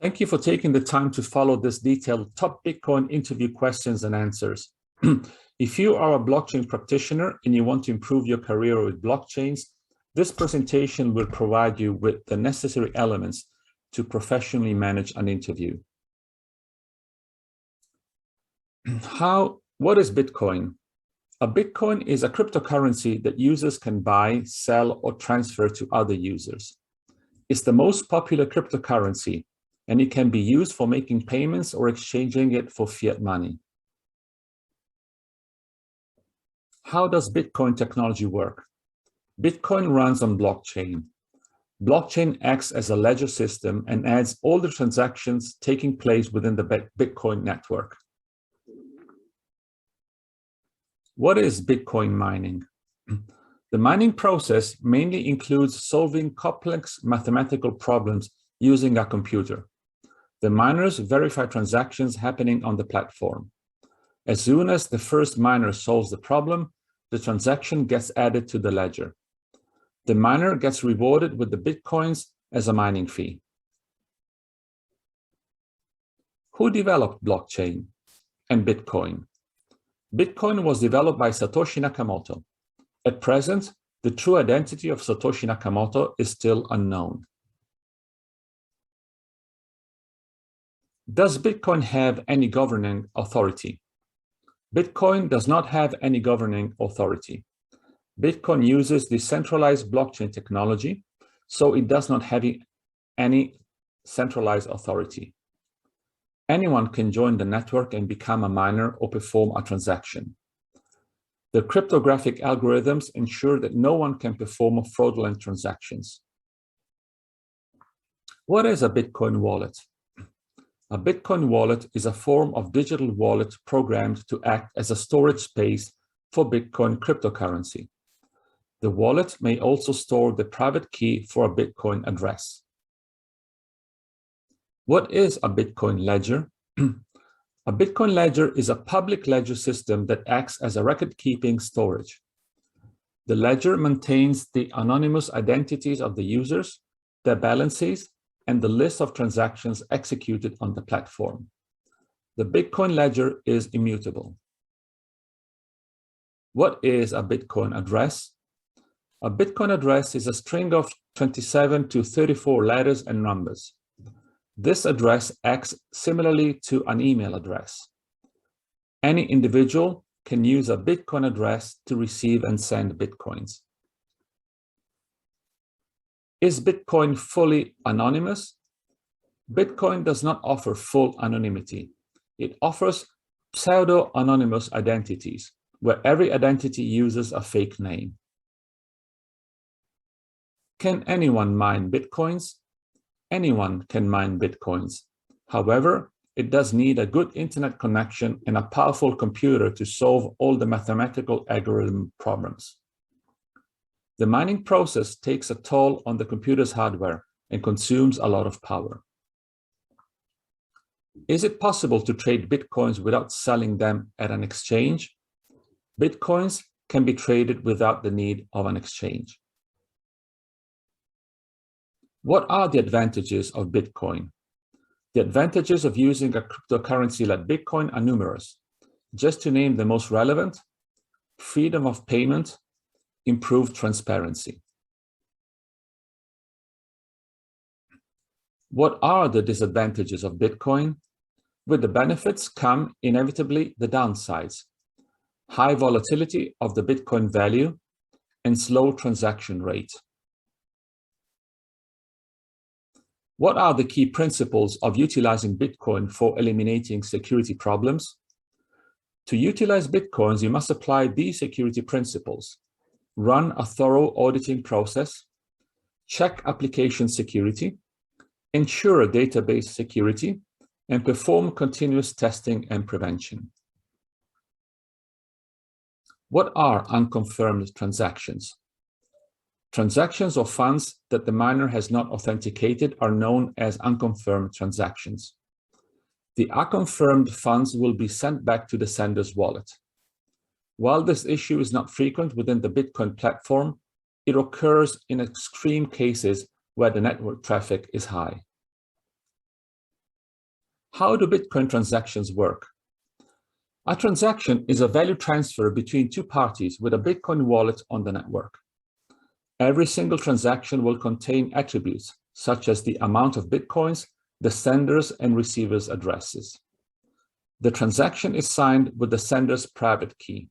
Thank you for taking the time to follow this detailed top Bitcoin interview questions and answers. If you are a blockchain practitioner and you want to improve your career with blockchains, this presentation will provide you with the necessary elements to professionally manage an interview. What is Bitcoin? A Bitcoin is a cryptocurrency that users can buy, sell, or transfer to other users. It's the most popular cryptocurrency, and it can be used for making payments or exchanging it for fiat money. How does Bitcoin technology work? Bitcoin runs on blockchain. Blockchain acts as a ledger system and adds all the transactions taking place within the Bitcoin network. What is Bitcoin mining? The mining process mainly includes solving complex mathematical problems using a computer. The miners verify transactions happening on the platform. As soon as the first miner solves the problem, the transaction gets added to the ledger. The miner gets rewarded with the Bitcoins as a mining fee. Who developed blockchain and Bitcoin? Bitcoin was developed by Satoshi Nakamoto. At present, the true identity of Satoshi Nakamoto is still unknown. Does Bitcoin have any governing authority? Bitcoin does not have any governing authority. Bitcoin uses decentralized blockchain technology, so it does not have any centralized authority. Anyone can join the network and become a miner or perform a transaction. The cryptographic algorithms ensure that no one can perform fraudulent transactions. What is a Bitcoin wallet? A Bitcoin wallet is a form of digital wallet programmed to act as a storage space for Bitcoin cryptocurrency. The wallet may also store the private key for a Bitcoin address. What is a Bitcoin ledger? A Bitcoin ledger is a public ledger system that acts as a record-keeping storage. The ledger maintains the anonymous identities of the users, their balances, and the list of transactions executed on the platform. The Bitcoin ledger is immutable. What is a Bitcoin address? A Bitcoin address is a string of 27 to 34 letters and numbers. This address acts similarly to an email address. Any individual can use a Bitcoin address to receive and send Bitcoins. Is Bitcoin fully anonymous? Bitcoin does not offer full anonymity. It offers pseudo-anonymous identities, where every identity uses a fake name. Can anyone mine Bitcoins? Anyone can mine Bitcoins. However, it does need a good internet connection and a powerful computer to solve all the mathematical algorithm problems. The mining process takes a toll on the computer's hardware and consumes a lot of power. Is it possible to trade Bitcoins without selling them at an exchange? Bitcoins can be traded without the need of an exchange. What are the advantages of Bitcoin? The advantages of using a cryptocurrency like Bitcoin are numerous. Just to name the most relevant: freedom of payment, improved transparency. What are the disadvantages of Bitcoin? With the benefits come inevitably the downsides: high volatility of the Bitcoin value and slow transaction rate. What are the key principles of utilizing Bitcoin for eliminating security problems? To utilize Bitcoins, you must apply these security principles: run a thorough auditing process, check application security, ensure database security, and perform continuous testing and prevention. What are unconfirmed transactions? Transactions or funds that the miner has not authenticated are known as unconfirmed transactions. The unconfirmed funds will be sent back to the sender's wallet. While this issue is not frequent within the Bitcoin platform, it occurs in extreme cases where the network traffic is high. How do Bitcoin transactions work? A transaction is a value transfer between two parties with a Bitcoin wallet on the network. Every single transaction will contain attributes such as the amount of Bitcoins, the sender's and receiver's addresses. The transaction is signed with the sender's private key.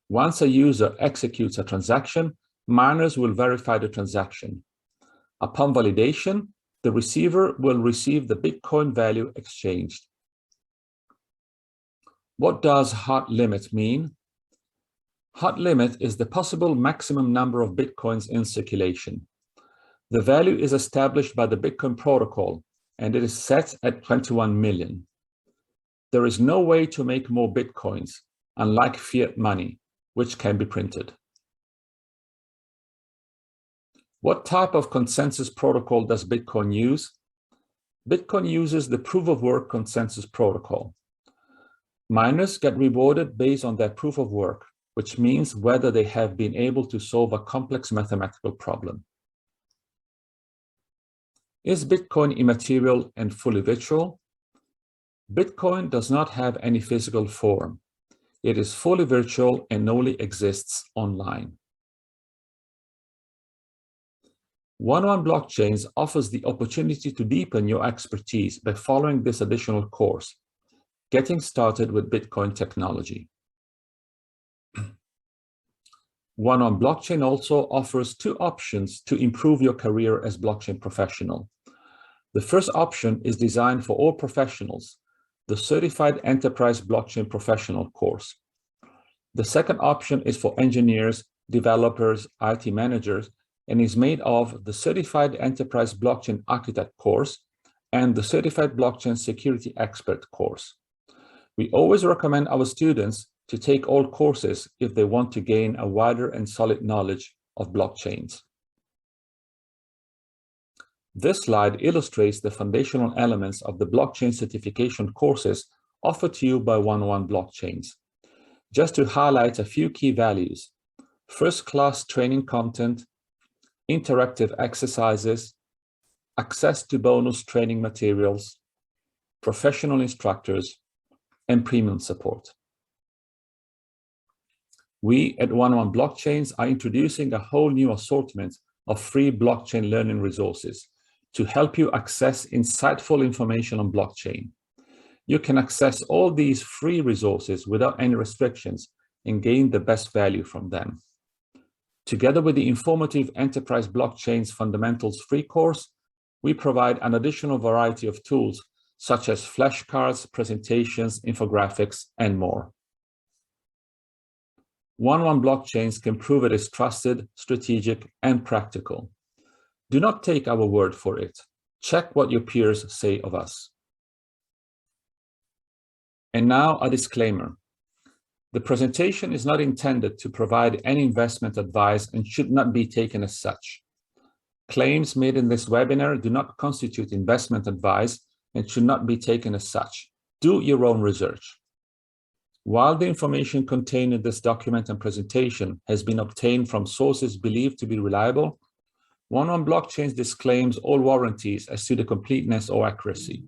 Once a user executes a transaction, miners will verify the transaction. Upon validation, the receiver will receive the Bitcoin value exchanged. What does hot limit mean? Hot limit is the possible maximum number of Bitcoins in circulation. The value is established by the Bitcoin protocol, and it is set at 21 million. There is no way to make more Bitcoins, unlike fiat money, which can be printed. What type of consensus protocol does Bitcoin use? Bitcoin uses the proof-of-work consensus protocol. Miners get rewarded based on their proof of work, which means whether they have been able to solve a complex mathematical problem. Is Bitcoin immaterial and fully virtual? Bitcoin does not have any physical form. It is fully virtual and only exists online. 101 Blockchains offers the opportunity to deepen your expertise by following this additional course, Getting Started with Bitcoin Technology. 101 Blockchain also offers two options to improve your career as blockchain professional. The first option is designed for all professionals, the Certified Enterprise Blockchain Professional course. The second option is for engineers, developers, IT managers, and is made of the Certified Enterprise Blockchain Architect course and the Certified Blockchain Security Expert course. We always recommend our students to take all courses if they want to gain a wider and solid knowledge of blockchains. This slide illustrates the foundational elements of the blockchain certification courses offered to you by 101 Blockchains. Just to highlight a few key values: first-class training content, interactive exercises, access to bonus training materials, professional instructors, and premium support. We at 101 Blockchains are introducing a whole new assortment of free blockchain learning resources to help you access insightful information on blockchain. You can access all these free resources without any restrictions and gain the best value from them. Together with the informative Enterprise Blockchains Fundamentals free course, we provide an additional variety of tools such as flashcards, presentations, infographics, and more. 101 Blockchains can prove it is trusted, strategic, and practical. Do not take our word for it. Check what your peers say of us. And now a disclaimer. The presentation is not intended to provide any investment advice and should not be taken as such. Claims made in this webinar do not constitute investment advice and should not be taken as such. Do your own research. While the information contained in this document and presentation has been obtained from sources believed to be reliable, 101 Blockchains disclaims all warranties as to the completeness or accuracy.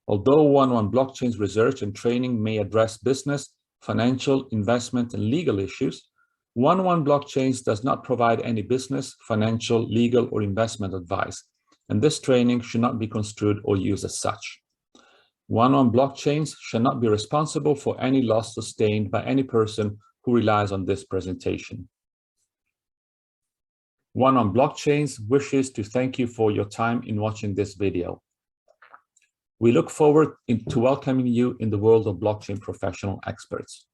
Although 101 Blockchains research and training may address business, financial, investment, and legal issues, 101 Blockchains does not provide any business, financial, legal, or investment advice, and this training should not be construed or used as such. 101 Blockchains shall not be responsible for any loss sustained by any person who relies on this presentation. 101 Blockchains wishes to thank you for your time in watching this video. We look forward to welcoming you in the world of blockchain professional experts.